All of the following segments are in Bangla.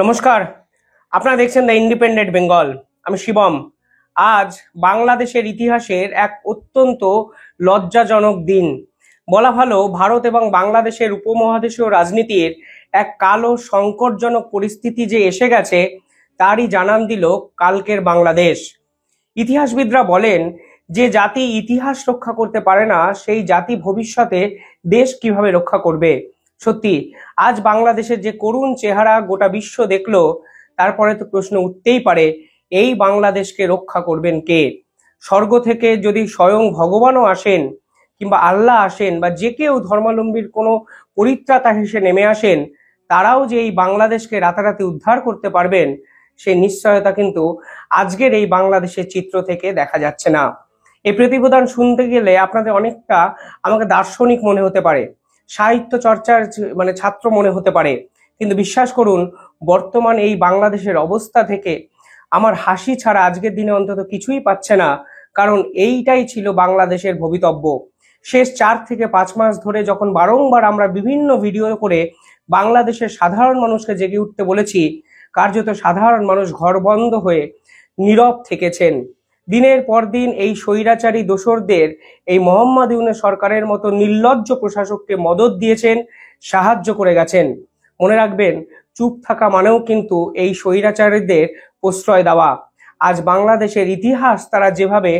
নমস্কার, আপনারা দেখছেন দ্য ইন্ডিপেন্ডেন্ট বেঙ্গল। আমি শিবম। আজ বাংলাদেশের ইতিহাসের এক অত্যন্ত লজ্জাজনক দিন, বলা ভালো ভারত এবং বাংলাদেশের উপমহাদেশীয় রাজনীতির এক কালো সংকটজনক পরিস্থিতি যে এসে গেছে তারই জানান দিল কালকের বাংলাদেশ। ইতিহাসবিদরা বলেন, যে জাতি ইতিহাস রক্ষা করতে পারে না সেই জাতি ভবিষ্যতে দেশ কিভাবে রক্ষা করবে। সত্যি আজ বাংলাদেশের যে করুণ চেহারা গোটা বিশ্ব দেখলো, তারপরে তো প্রশ্ন উঠতেই পারে, এই বাংলাদেশকে রক্ষা করবেন কে? স্বর্গ থেকে যদি স্বয়ং ভগবানও আসেন, কিংবা আল্লাহ আসেন, বা যে কেউ ধর্মাবলম্বীর কোনো পরিত্রাতা হিসেবে নেমে আসেন, তারাও যে এই বাংলাদেশকে রাতারাতি উদ্ধার করতে পারবেন সেই নিশ্চয়তা কিন্তু আজকের এই বাংলাদেশের চিত্র থেকে দেখা যাচ্ছে না। এই প্রতিবেদন শুনতে গেলে আপনাদের অনেকটা আমাকে দার্শনিক মনে হতে পারে, সাহিত্য চর্চার ছাত্র মনে হতে পারে, কিন্তু বিশ্বাস করুন, বর্তমান এই বাংলাদেশের অবস্থা থেকে আমার হাসি ছাড়া আজকের দিনে অন্তত কিছুই পাচ্ছে না। কারণ এইটাই ছিল বাংলাদেশের ভবিতব্য। শেষ 4 থেকে 5 মাস ধরে যখন বারংবার আমরা বিভিন্ন ভিডিও করে বাংলাদেশের সাধারণ মানুষকে জেগে উঠতে বলেছি, কার্যত সাধারণ মানুষ ঘর বন্ধ হয়ে নীরব থেকেছেন। দিনের পর দিন এই স্বৈরাচারী দোসরদের এই মোহাম্মদ ইউনূস সরকারের মতো নির্লজ্জ প্রশাসককে মদদ দিয়েছেন, সাহায্য করে গেছেন। মনে রাখবেন, চুপ থাকা মানেও কিন্তু এই স্বৈরাচারীদের প্রশ্রয় দেওয়া। আজ বাংলাদেশের ইতিহাস তারা যেভাবে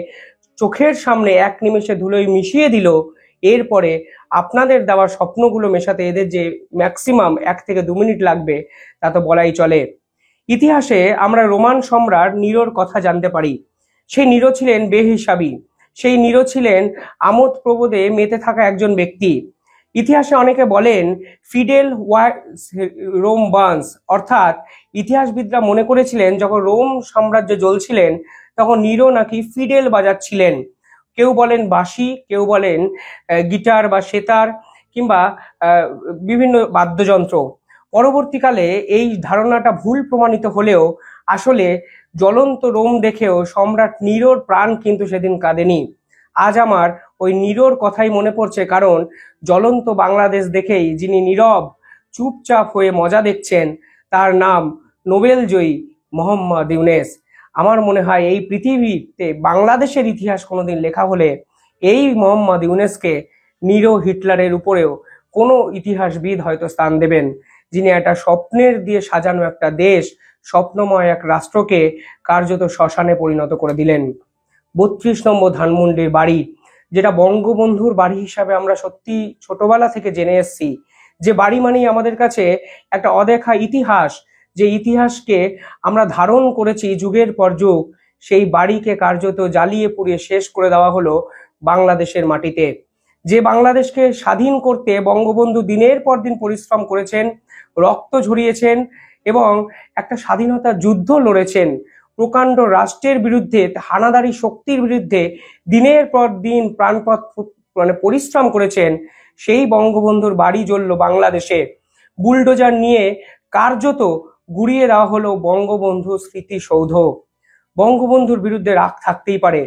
চোখের সামনে এক নিমেষে ধুলোয় মিশিয়ে দিল, এরপরে আপনাদের দেওয়া স্বপ্নগুলো মেশাতে এদের যে ম্যাক্সিমাম 1 থেকে 2 মিনিট লাগবে তা তো বলাই চলে। ইতিহাসে আমরা রোমান সম্রাট নিরোর কথা জানতে পারি। সেই নিরো ছিলেন বেহিসাবি, সেই নিরো ছিলেন আমোদ প্রবোদে মেতে থাকা একজন ব্যক্তি। ইতিহাসে অনেকে বলেন ফিডেল রোম বার্নস, অর্থাৎ ইতিহাসবিদরা মনে করেছিলেন যখন রোম সাম্রাজ্য জ্বলছিলেন তখন নিরো নাকি ফিডেল বাজাচ্ছিলেন। কেউ বলেন বাঁশি, কেউ বলেন গিটার বা সেতার, কিংবা বিভিন্ন বাদ্যযন্ত্র। পরবর্তীকালে এই ধারণাটা ভুল প্রমাণিত হলেও আসলে জ্বলন্ত রোম দেখেও সম্রাট নিরোর প্রাণ কিন্তু সেদিন কাঁদেনি। আজ আমার ওই নিরোর কথাই মনে পড়ছে, কারণ জ্বলন্ত বাংলাদেশ দেখেই যিনি নীরব চুপচাপ হয়ে মজা দেখছেন, তার নাম নোবেলজয়ী মোহাম্মদ ইউনূস। আমার মনে হয় এই পৃথিবীতে বাংলাদেশের ইতিহাস কোনোদিন লেখা হলে এই মোহাম্মদ ইউনূসকে নিরো হিটলারের উপরেও কোনো ইতিহাসবিদ হয়তো স্থান দেবেন, যিনি একটা স্বপ্নের দিয়ে সাজানো একটা দেশ, স্বপ্নময় এক রাষ্ট্রকে কার্যত শ্মশানে পরিণত করে দিলেন। 32 নম্বর ধানমন্ডির বাড়ি, যেটা বঙ্গবন্ধুর বাড়ি হিসাবে আমরা সত্যি ছোটবেলা থেকে জেনে এসেছি, যে বাড়ি মানেই আমাদের কাছে একটা অদেখা ইতিহাস, যে ইতিহাসকে আমরা ধারণ করেছি যুগের পর যুগ, সেই বাড়িকে কার্যত জ্বালিয়ে পুড়িয়ে শেষ করে দেওয়া হলো বাংলাদেশের মাটিতে। যে বাংলাদেশকে স্বাধীন করতে বঙ্গবন্ধু দিনের পর দিন পরিশ্রম করেছেন, রক্ত ঝরিয়েছেন এবং একটা স্বাধীনতা যুদ্ধ লড়েছেন, প্রকাণ্ড রাষ্ট্রের বিরুদ্ধে, হানাদারি শক্তির বিরুদ্ধে দিনের পর দিন প্রাণপণ পরিশ্রম করেছেন, সেই বঙ্গবন্ধুর বাড়ি জ্বলল বাংলাদেশে। বুলডোজার নিয়ে কার্যত গুড়িয়ে দেওয়া হলো বঙ্গবন্ধু স্মৃতিসৌধ। বঙ্গবন্ধুর বিরুদ্ধে রাগ থাকতেই পারে,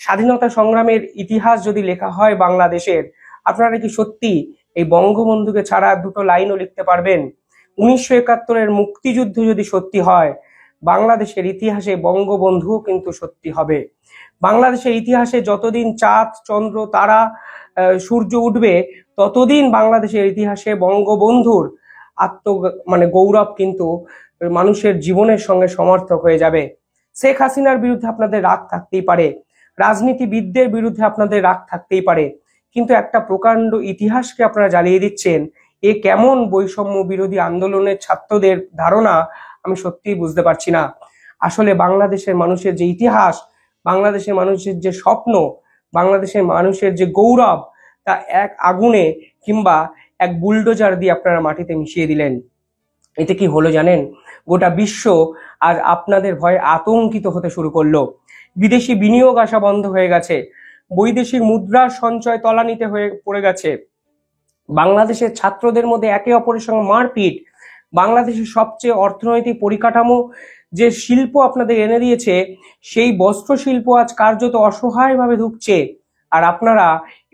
স্বাধীনতা সংগ্রামের ইতিহাস যদি লেখা হয় বাংলাদেশের, আপনারা কি সত্যি এই বঙ্গবন্ধুকে ছাড়া 2টো লাইনও লিখতে পারবেন? 1971-এর মুক্তিযুদ্ধ যদি সত্যি হয়, বাংলাদেশের ইতিহাসে বঙ্গবন্ধুও কিন্তু সত্যি হবে। বাংলাদেশের ইতিহাসে যতদিন চাঁদ, চন্দ্র, তারা, সূর্য উঠবে, ততদিন বাংলাদেশের ইতিহাসে বঙ্গবন্ধুর গৌরব কিন্তু মানুষের জীবনের সঙ্গে সমর্থক হয়ে যাবে। শেখ হাসিনার বিরুদ্ধে আপনাদের রাগ থাকতেই পারে, রাজনীতিবিদদের বিরুদ্ধে আপনাদের রাগ থাকতেই পারে, কিন্তু একটা প্রকাণ্ড ইতিহাসকে আপনারা জ্বালিয়ে দিচ্ছেন। এ কেমন বৈষম্য বিরোধী আন্দোলনের ছাত্রদের ধারণা আমি সত্যিই বুঝতে পারছি না। আসলে বাংলাদেশের মানুষের যে ইতিহাস, বাংলাদেশের মানুষের যে স্বপ্ন, বাংলাদেশের মানুষের যে গৌরব, তা এক আগুনে কিংবা এক বুলডোজার দিয়ে আপনারা মাটিতে মিশিয়ে দিলেন। এতে কি হলো জানেন? গোটা বিশ্ব আজ আপনাদের ভয়ে আতঙ্কিত হতে শুরু করলো। বিদেশি বিনিয়োগ আসা বন্ধ হয়ে গেছে, বৈদেশিক মুদ্রার সঞ্চয় তলানিতে হয়ে পড়ে গেছে, বাংলাদেশের ছাত্রদের মধ্যে একে অপরের সঙ্গে মারপিট, বাংলাদেশের সবচেয়ে অর্থনৈতিক পরিকাঠামো যে শিল্প আপনাদের এনে দিয়েছে, সেই বস্ত্র শিল্প আজ কার্যত অসহায়ভাবে ধুঁকছে। আর আপনারা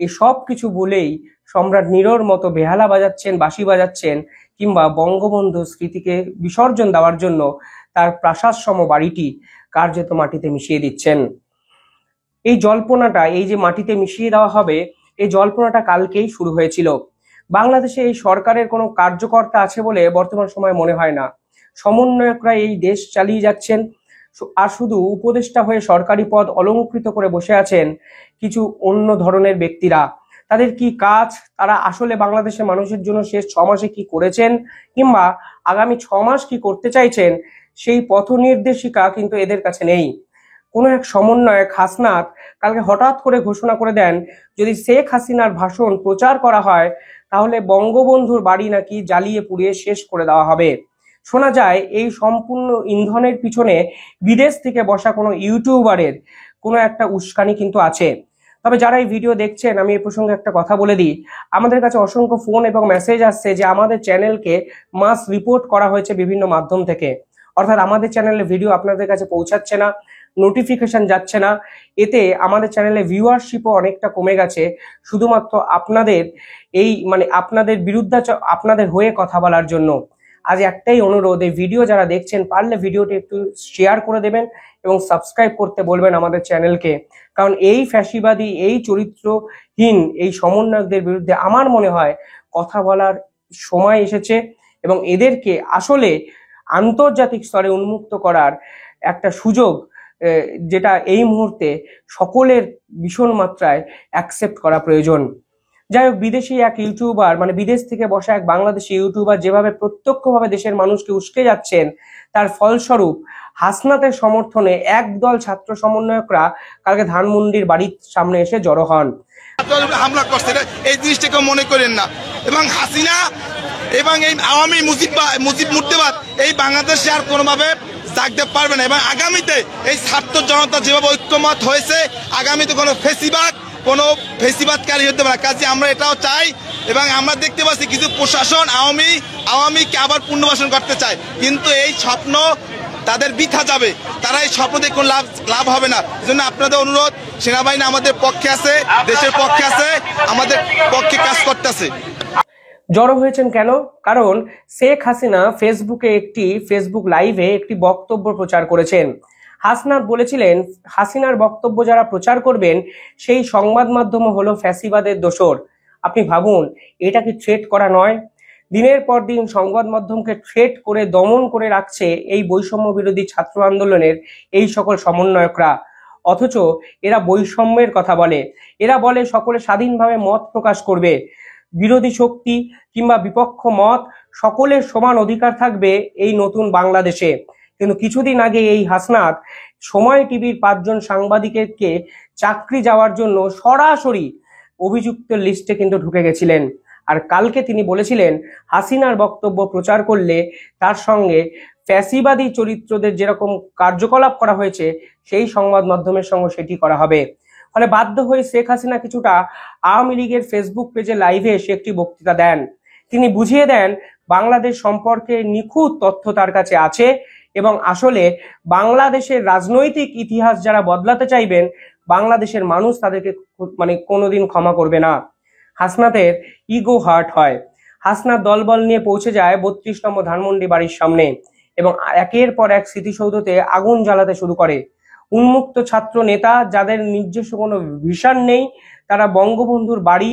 এই সব কিছু বলেই সম্রাট নীরর মতো বেহালা বাজাচ্ছেন, বাঁশি বাজাচ্ছেন, কিংবা বঙ্গবন্ধু স্মৃতিকে বিসর্জন দেওয়ার জন্য তার প্রাসাদসম বাড়িটি কার্যত মাটিতে মিশিয়ে দিচ্ছেন। এই জল্পনাটা, এই যে মাটিতে মিশিয়ে দেওয়া হবে, এই জল্পনাটা কালকেই শুরু হয়েছিল। বাংলাদেশে এই সরকারের কোনো কার্যকর্তা আছে বলে বর্তমান সময়ে মনে হয় না। সমন্বয়করা এই দেশ চালিয়ে যাচ্ছেন, আর শুধু উপদেষ্টা হয়ে সরকারি পদ অলংকৃত করে বসে আছেন কিছু অন্য ধরনের ব্যক্তিরা। তাদের কি কাজ, তারা আসলে বাংলাদেশের মানুষের জন্য শেষ 6 মাসে কি করেছেন, কিংবা আগামী 6 মাস কি করতে চাইছেন, সেই পথ নির্দেশিকা কিন্তু এদের কাছে নেই। কোনো এক সমন্বয়ক হাসনাত কালকে হঠাৎ করে ঘোষণা করে দেন, যদি শেখ হাসিনার ভাষণ প্রচার করা হয় তাহলে বঙ্গবন্ধুর বাড়ি নাকি জ্বালিয়ে পুড়িয়ে শেষ করে দেওয়া হবে। শোনা যায় এই সম্পূর্ণ ইন্ধনের পিছনে বিদেশ থেকে বসা কোনো ইউটিউবারের কোনো একটা উস্কানি কিন্তু আছে। তবে যারা এই ভিডিও দেখছেন, আমি এই প্রসঙ্গে একটা কথা বলে দিই, আমাদের কাছে অসংখ্য ফোন এবং মেসেজ আসছে যে আমাদের চ্যানেলকে মাস রিপোর্ট করা হয়েছে বিভিন্ন মাধ্যম থেকে, অর্থাৎ আমাদের চ্যানেলের ভিডিও আপনাদের কাছে পৌঁছাচ্ছে না, নোটিফিকেশন যাচ্ছে না। এতে আমাদের চ্যানেলে ভিউয়ারশিপও অনেকটা কমে গেছে, শুধুমাত্র আপনাদের আপনাদের বিরুদ্ধে, আপনাদের হয়ে কথা বলার জন্য। আজ একটাই অনুরোধ, এই ভিডিও যারা দেখছেন পারলে ভিডিওটি একটু শেয়ার করে দেবেন এবং সাবস্ক্রাইব করতে বলবেন আমাদের চ্যানেলকে। কারণ এই ফ্যাসিবাদী, এই চরিত্রহীন এই সমন্বয়কদের বিরুদ্ধে আমার মনে হয় কথা বলার সময় এসেছে, এবং এদেরকে আসলে আন্তর্জাতিক স্তরে উন্মুক্ত করার একটা সুযোগ, যেটা এই মুহূর্তে সকলের ভীষণ মাত্রায় অ্যাকসেপ্ট করা প্রয়োজন। যাই হোক, বিদেশি এক ইউটিউবার, বিদেশ থেকে বসা এক বাংলাদেশি ইউটিউবার যেভাবে প্রত্যক্ষভাবে দেশের মানুষকে উস্কে যাচ্ছেন, তার ফলস্বরূপ হাসনাতের সমর্থনে একদল ছাত্র সমন্বয়করা কালকে ধানমন্ডির বাড়ির সামনে এসে জড়ো হন। হামলা করছে, এই জিনিসটাকে মনে করেন না। এবং হাসিনা এবং এই আওয়ামী মুজিব মুর্দাবাদ এই বাংলাদেশে আর কোনোভাবে থাকতে পারবে না। এবং আগামীতে এই ছাত্র জনতা যেভাবে ঐক্যমত হয়েছে, আগামীতে কোনো ফেসিবাদকারী হতে পারে। কাজে আমরা এটাও চাই, এবং আমরা দেখতে পাচ্ছি কিছু প্রশাসন আওয়ামীকে আবার পুনর্বাসন করতে চায়, কিন্তু এই স্বপ্ন তাদের বৃথা যাবে। তারা এই স্বপ্ন দেখে কোনো লাভ হবে না। জন্য আপনাদের অনুরোধ, সেনাবাহিনী আমাদের পক্ষে আছে, দেশের পক্ষে আছে, আমাদের পক্ষে কাজ করতেছে। জড়ো হয়েছেন কেন? কারণ শেখ হাসিনা ফেসবুক লাইভে একটি বক্তব্য প্রচার করেছেন। হাসনাত বলেছিলেন, হাসিনার বক্তব্য যারা প্রচার করবেন সেই সংবাদ মাধ্যম হলো ফ্যাসিবাদের দোসর। আপনি ভাবুন, এটা কি থ্রেট করা নয়? দিনের পর দিন সংবাদ মাধ্যমকে থ্রেট করে দমন করে রাখছে এই বৈষম্য বিরোধী ছাত্র আন্দোলনের এই সকল সমন্বয়করা। অথচ এরা বৈষম্যের কথা বলে, এরা বলে সকলে স্বাধীনভাবে মত প্রকাশ করবে, বিরোধী শক্তি কিংবা বিপক্ষ মত সকলের সমান অধিকার থাকবে এই নতুন বাংলাদেশে। কিন্তু কিছুদিন আগে এই হাসনাত সময় টিভির 5 জন সাংবাদিককে চাকরি যাওয়ার জন্য সরাসরি অভিযুক্ত লিস্টে কিন্তু ঢুকে গেছিলেন। আর কালকে তিনি বলেছিলেন, হাসিনার বক্তব্য প্রচার করলে তার সঙ্গে ফ্যাসিবাদী চরিত্রদের যেরকম কার্যকলাপ করা হয়েছে সেই সংবাদ মাধ্যমের সঙ্গে সেটি করা হবে। ফলে বাধ্য হয়ে শেখ হাসিনা কিছুটা আওয়ামী লীগের ফেসবুক পেজে লাইভে এসে একটি বক্তৃতা দেন। তিনি বুঝিয়ে দেন বাংলাদেশ সম্পর্কে নিখুঁত তথ্য তার কাছে আছে, এবং আসলে বাংলাদেশের রাজনৈতিক ইতিহাস যারা বদলাতে চাইবেন, বাংলাদেশের মানুষ তাদেরকে কোনোদিন ক্ষমা করবে না। হাসনাতের ইগো হার্ট হয়। হাসনাত দলবল নিয়ে পৌঁছে যায় 32 নম্বর ধানমন্ডি বাড়ির সামনে এবং একের পর এক স্মৃতিসৌধতে আগুন জ্বালাতে শুরু করে। উন্মুক্ত ছাত্র নেতা যাদের নিজস্ব কোনো ভিশন নেই, তারা বঙ্গবন্ধুর বাড়ি,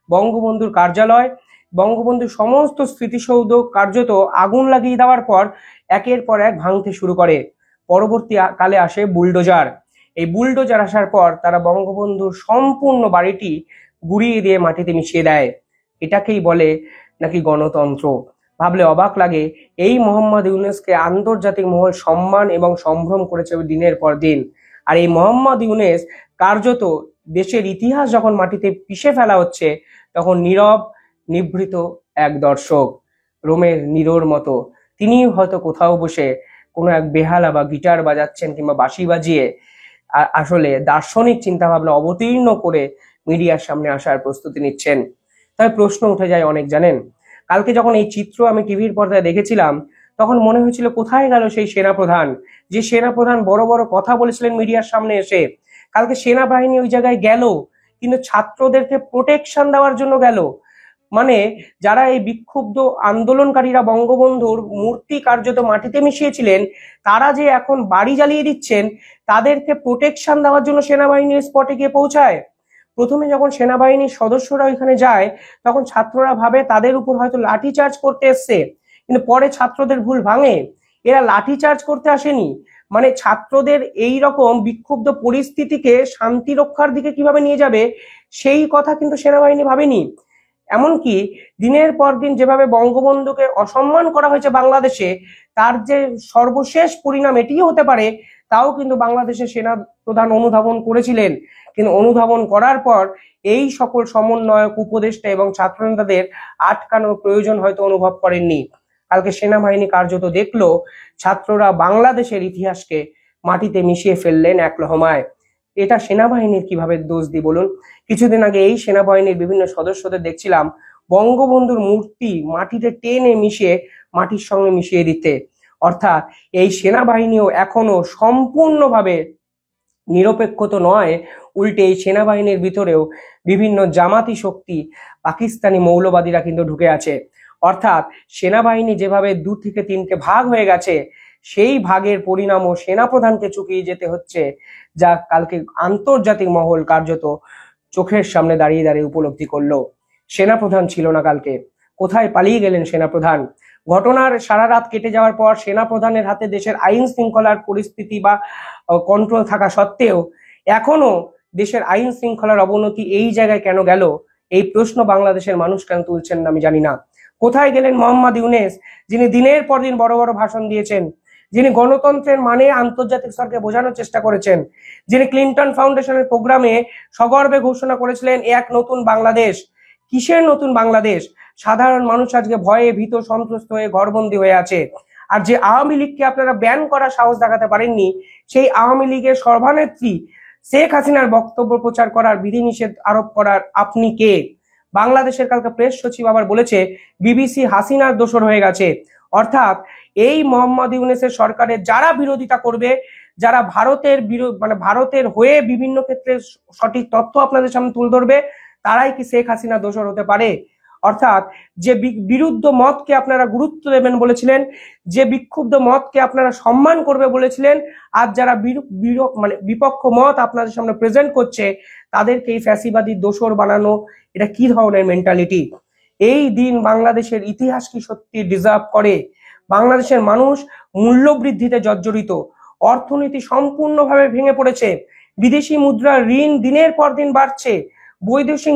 বঙ্গবন্ধুর কার্যালয়, বঙ্গবন্ধুর সমস্ত স্মৃতিসৌধ কার্যত আগুন লাগিয়ে দেওয়ার পর একের পর এক ভাঙতে শুরু করে। পরবর্তীকালে আসে বুলডোজার। এই বুলডোজার আসার পর তারা বঙ্গবন্ধুর সম্পূর্ণ বাড়িটি গুড়িয়ে দিয়ে মাটিতে মিশিয়ে দেয়। এটাকেই বলে নাকি গণতন্ত্র? ভাবলে অবাক লাগে। এই মোহাম্মদ ইউনূসকে আন্তর্জাতিক মহল সম্মান এবং সম্ভ্রম করেছে দিনের পর দিন। আর এই মোহাম্মদ ইউনূস কার্যত দেশের ইতিহাস যখন মাটিতে পিষে ফেলা হচ্ছে, তখন নীরব নিভৃত এক দর্শক, রোমের নীরোর মতো তিনি হয়তো কোথাও বসে কোনো এক বেহালা বা গিটার বাজাচ্ছেন কিংবা বাঁশি বাজিয়ে আসলে দার্শনিক চিন্তা ভাবনা অবতীর্ণ করে মিডিয়ার সামনে আসার প্রস্তুতি নিচ্ছেন। তবে প্রশ্ন উঠে যায় অনেক, জানেন, কালকে যখন এই চিত্র আমি টিভির পর্দায় দেখেছিলাম, তখন মনে হয়েছিল কোথায় গেল সেই সেনাপ্রধান, যে সেনাপ্রধান বড় বড় কথা বলেছিলেন মিডিয়ার সামনে এসে। কালকে সেনাবাহিনী ওই জায়গায় গেল কিন্তু ছাত্রদেরকে প্রোটেকশন দেওয়ার জন্য গেল। মানে যারা এই বিক্ষুব্ধ আন্দোলনকারীরা বঙ্গবন্ধুর মূর্তি কার্যত মাটিতে মিশিয়েছিলেন, তারা যে এখন বাড়ি জ্বালিয়ে দিচ্ছেন, তাদেরকে প্রোটেকশন দেওয়ার জন্য সেনাবাহিনীর স্পটে গিয়ে পৌঁছায়। প্রথমে যখন সেনাবাহিনীর সদস্যরা ওইখানে যায়, তখন ছাত্ররা ভাবে তাদের উপর হয়তো লাঠিচার্জ করতে এসছে, কিন্তু পরে ছাত্রদের ভুল ভাঙে, এরা লাঠিচার্জ করতে আসেনি। মানে ছাত্রদের এই রকম বিক্ষুব্ধ পরিস্থিতিকে শান্তি রক্ষার দিকে কিভাবে নিয়ে যাবে, সেই কথা কিন্তু সেনাবাহিনী ভাবেনি। এমনকি দিনের পর দিন যেভাবে বঙ্গবন্ধুকে অসম্মান করা হয়েছে বাংলাদেশে, তার যে সর্বশেষ পরিণাম এটিই হতে পারে, তাও কিন্তু বাংলাদেশের সেনা প্রধান অনুধাবন করেছিলেন। কিন্তু অনুধাবন করার পর এই সকল সমন্বয়ক, উপদেষ্টা এবং ছাত্রনেতাদের আটকানোর প্রয়োজন হয়তো অনুভব করেননি। কালকে সেনাবাহিনী কার্যত দেখলো ছাত্ররা বাংলাদেশের ইতিহাসকে মাটিতে মিশিয়ে ফেললেন এক লহমায়। এটা সেনাবাহিনীর কিভাবে দোষ দিই বলুন? কিছুদিন আগে এই সেনাবাহিনীর বিভিন্ন সদস্যদের দেখছিলাম বঙ্গবন্ধুর মূর্তি মাটিতে টেনে মিশিয়ে মাটির সঙ্গে মিশিয়ে দিতে। অর্থাৎ এই সেনাবাহিনীও এখনো সম্পূর্ণভাবে নিরপেক্ষ তো নয়, উল্টে এই সেনাবাহিনীর ভিতরেও বিভিন্ন জামাতি শক্তি, পাকিস্তানি মৌলবাদীরা কিন্তু ঢুকে আছে। অর্থাৎ সেনাবাহিনী যেভাবে 2 থেকে 3টে ভাগ হয়ে গেছে, সেই ভাগের পরিণামও সেনাপ্রধানকে চুকিয়ে যেতে হচ্ছে, যা কালকে আন্তর্জাতিক মহল কার্যত চোখের সামনে দাঁড়িয়ে দাঁড়িয়ে উপলব্ধি করলো। সেনাপ্রধান ছিল না কালকে, কোথায় পালিয়ে গেলেন সেনাপ্রধান? ঘটনার সারা রাত কেটে যাওয়ার পর সেনাপ্রধানের হাতে দেশের আইন শৃঙ্খলার পরিস্থিতি বা কন্ট্রোল থাকা সত্ত্বেও এখনো দেশের আইন শৃঙ্খলার অবনতি এই জায়গায় কেন গেল, এই প্রশ্ন বাংলাদেশের মানুষ কেন তুলছেন না আমি জানি না। কোথায় গেলেন মোহাম্মদ ইউনূস, যিনি দিনের পর দিন বড় বড় ভাষণ দিয়েছেন, যিনি গণতন্ত্রের মানে আন্তর্জাতিক স্তরকে বোঝানোর চেষ্টা করেছেন, যিনি ক্লিন্টন ফাউন্ডেশনের প্রোগ্রামে সগর্বে ঘোষণা করেছিলেন এক নতুন বাংলাদেশ। কিসের নতুন বাংলাদেশ? সাধারণ মানুষ আজকে ভয়ে ভীত সন্ত্রস্ত হয়ে ঘরবন্দি হয়ে আছে। আর যে আওয়ামী লীগকে আপনারা ব্যান করার সাহস দেখাতে পারেননি, সেই আওয়ামী লীগের সভানেত্রী শেখ হাসিনার বক্তব্য প্রচার করার বিধিনিষেধ আরোপ করার আপনি কে? বাংলাদেশের কালকে প্রেস সচিব আবার বলেছে বিবিসি হাসিনার দোসর হয়ে গেছে। অর্থাৎ এই মোহাম্মদ ইউনূসের সরকারের যারা বিরোধিতা করবে, যারা ভারতের হয়ে বিভিন্ন ক্ষেত্রে সঠিক তথ্য আপনাদের সামনে তুলে ধরবে, তারাই কি শেখ হাসিনা দোসর হতে পারে? অর্থাৎ যে বিরুদ্ধ মতকে আপনারা গুরুত্ব দেবেন বলেছিলেন, যে বিক্ষুব্ধ মতকে আপনারা সম্মান করবে বলেছিলেন, আর যারা বিপক্ষ মত আপনাদের সামনে প্রেজেন্ট করছে, তাদেরকে এই ফ্যাসিবাদী দোসর বানানো, এটা কি ধরনের মেন্টালিটি? এই দিন বাংলাদেশের ইতিহাস কি সত্যি ডিজার্ভ করে? বাংলাদেশের মানুষ মূল্যবৃদ্ধিতে জর্জরিত, অর্থনীতি সম্পূর্ণভাবে ভেঙে পড়েছে, বিদেশি মুদ্রার ঋণ দিনের পর দিন বাড়ছে, বৈদেশিক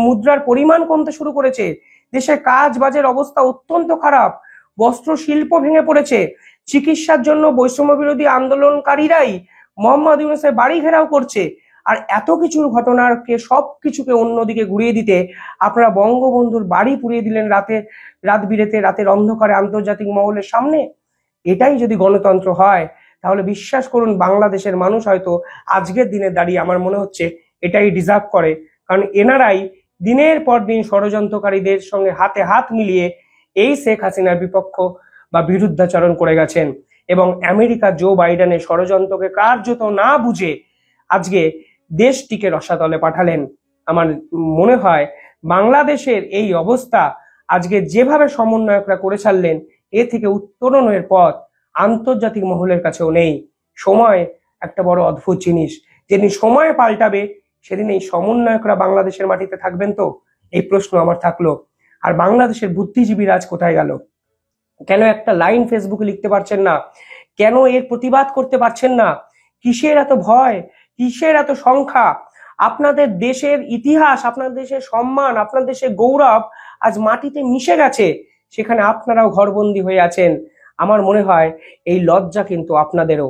মুদ্রার পরিমাণ কমতে শুরু করেছে, দেশে কাজ বাজের অবস্থা অত্যন্ত খারাপ, বস্ত্র শিল্প ভেঙে পড়েছে, চিকিৎসার জন্য বৈষম্য বিরোধী আন্দোলনকারীরাই মোহাম্মদ ইউনূসের বাড়ি ঘেরাও করছে। আর এত কিছুর ঘটনাকে সবকিছুকে অন্যদিকে ঘুরিয়ে দিতে আপনারা বঙ্গবন্ধুর বাড়ি পুড়িয়ে দিলেন রাত বিরেতে, রাতের অন্ধকারে আন্তর্জাতিক মহলের সামনে। এটাই যদি গণতন্ত্র হয়, তাহলে বিশ্বাস করুন বাংলাদেশের মানুষ হয়তো আজকের দিনে দাঁড়িয়ে আমার মনে হচ্ছে এটাই ডিজার্ভ করে। কারণ এনারাই দিনের পর দিন ষড়যন্ত্রকারীদের সঙ্গে হাতে হাত মিলিয়ে এই শেখ হাসিনার বিপক্ষ বা বিরুদ্ধাচরণ করে গেছেন, এবং আমেরিকা জো বাইডেনের ষড়যন্ত্রকে কার্যত না বুঝে আজকে দেশটিকে রসাতলে পাঠালেন। আমার মনে হয় বাংলাদেশের এই অবস্থা আজকে যেভাবে সমন্বয়করা করে ছাড়লেন, এ থেকে উত্তরণের পথ আন্তর্জাতিক মহলের কাছেও নেই। সময় একটা বড় অদ্ভুত জিনিস, যেদিন সময় পাল্টাবে সেদিন এই সমন্বয়করা বাংলাদেশের মাটিতে থাকবেন তো? এই প্রশ্ন আমার থাকলো। আর বাংলাদেশের বুদ্ধিজীবীরা আজ কোথায় গেল? কেন একটা লাইন ফেসবুকে লিখতে পারছেন না? কেন এর প্রতিবাদ করতে পারছেন না? কিসের এত ভয়, কিসের এত সংখ্যা? আপনাদের দেশের ইতিহাস, আপনাদের দেশের সম্মান, আপনাদের দেশের গৌরব আজ মাটিতে মিশে গেছে, সেখানে আপনারাও ঘরবন্দি হয়ে আছেন। আমার মনে হয় এই লজ্জা কিন্তু আপনাদেরও।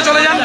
চলে যান।